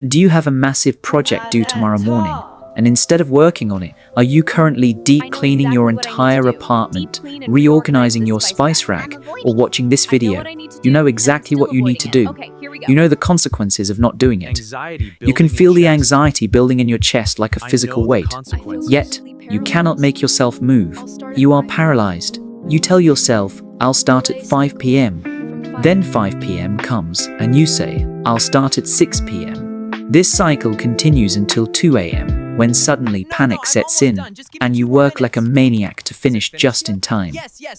Do you have a massive project due tomorrow morning? And instead of working on it, are you currently deep cleaning your entire apartment, reorganizing your spice rack, or watching this video? You know exactly what you need to do. You know the consequences of not doing it. You can feel the anxiety building in your chest like a physical weight. Yet, you cannot make yourself move. You are paralyzed. You tell yourself, I'll start at 5 p.m. Then 5 p.m. comes, and you say, I'll start at 6 p.m. This cycle continues until 2 a.m., when suddenly panic sets in, and you work like a maniac to finish just in time.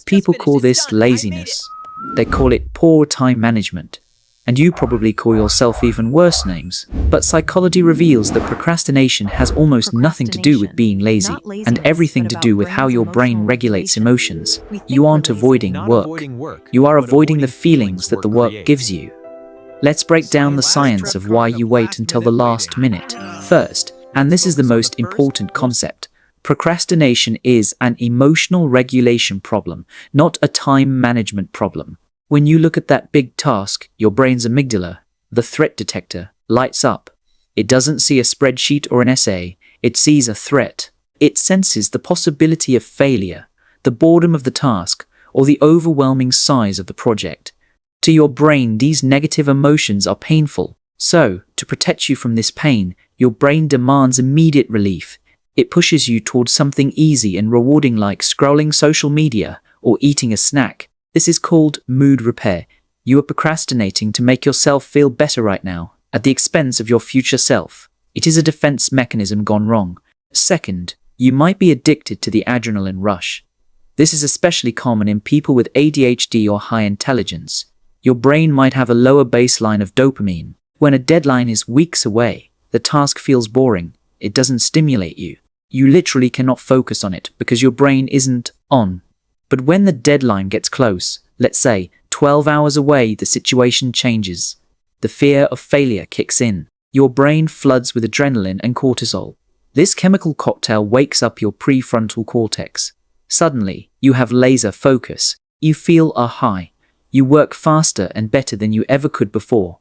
People call this laziness. They call it poor time management. And you probably call yourself even worse names. But psychology reveals that procrastination has almost nothing to do with being lazy, and everything to do with how your brain regulates emotions. You aren't avoiding work. You are avoiding the feelings that the work gives you. Let's break down the science of why you wait until the last minute. First, and this is the most important concept, procrastination is an emotional regulation problem, not a time management problem. When you look at that big task, your brain's amygdala, the threat detector, lights up. It doesn't see a spreadsheet or an essay, it sees a threat. It senses the possibility of failure, the boredom of the task, or the overwhelming size of the project. To your brain, these negative emotions are painful. So, to protect you from this pain, your brain demands immediate relief. It pushes you towards something easy and rewarding like scrolling social media or eating a snack. This is called mood repair. You are procrastinating to make yourself feel better right now, at the expense of your future self. It is a defense mechanism gone wrong. Second, you might be addicted to the adrenaline rush. This is especially common in people with ADHD or high intelligence. Your brain might have a lower baseline of dopamine. When a deadline is weeks away, the task feels boring. It doesn't stimulate you. You literally cannot focus on it because your brain isn't on. But when the deadline gets close, let's say 12 hours away, the situation changes. The fear of failure kicks in. Your brain floods with adrenaline and cortisol. This chemical cocktail wakes up your prefrontal cortex. Suddenly, you have laser focus. You feel a high. You work faster and better than you ever could before.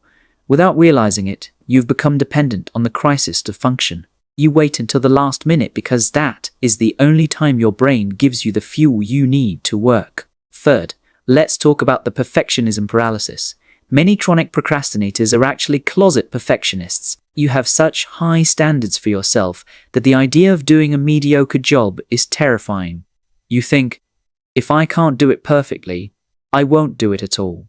Without realizing it, you've become dependent on the crisis to function. You wait until the last minute because that is the only time your brain gives you the fuel you need to work. Third, let's talk about the perfectionism paralysis. Many chronic procrastinators are actually closet perfectionists. You have such high standards for yourself that the idea of doing a mediocre job is terrifying. You think, if I can't do it perfectly, I won't do it at all.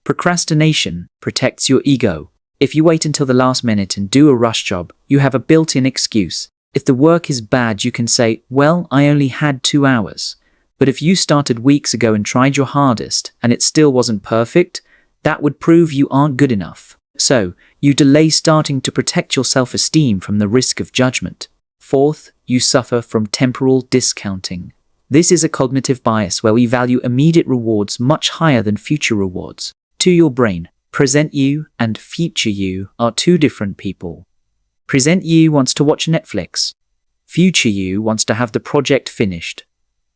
Procrastination protects your ego. If you wait until the last minute and do a rush job, you have a built-in excuse. If the work is bad, you can say, well, I only had 2 hours. But if you started weeks ago and tried your hardest and it still wasn't perfect, that would prove you aren't good enough. So, you delay starting to protect your self-esteem from the risk of judgment. Fourth, you suffer from temporal discounting. This is a cognitive bias where we value immediate rewards much higher than future rewards. To your brain, present you and future you are two different people. Present you wants to watch Netflix. Future you wants to have the project finished.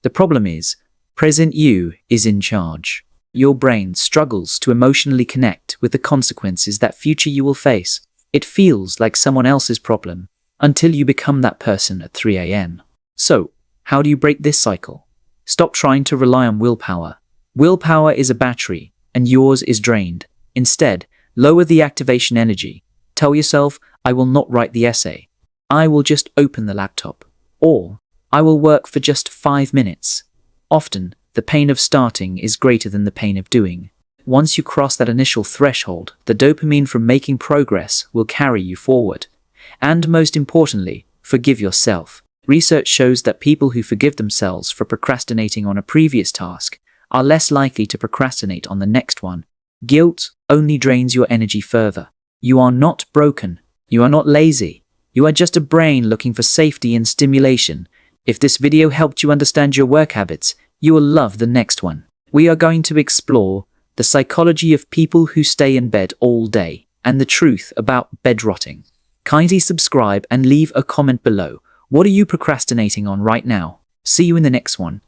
The problem is, present you is in charge. Your brain struggles to emotionally connect with the consequences that future you will face. It feels like someone else's problem until you become that person at 3 a.m. So, how do you break this cycle? Stop trying to rely on willpower. Willpower is a battery, and yours is drained. Instead, lower the activation energy. Tell yourself, I will not write the essay. I will just open the laptop. Or, I will work for just 5 minutes. Often, the pain of starting is greater than the pain of doing. Once you cross that initial threshold, the dopamine from making progress will carry you forward. And most importantly, forgive yourself. Research shows that people who forgive themselves for procrastinating on a previous task are less likely to procrastinate on the next one. Guilt only drains your energy further. You are not broken. You are not lazy. You are just a brain looking for safety and stimulation. If this video helped you understand your work habits, you will love the next one. We are going to explore the psychology of people who stay in bed all day and the truth about bed rotting. Kindly subscribe and leave a comment below. What are you procrastinating on right now? See you in the next one.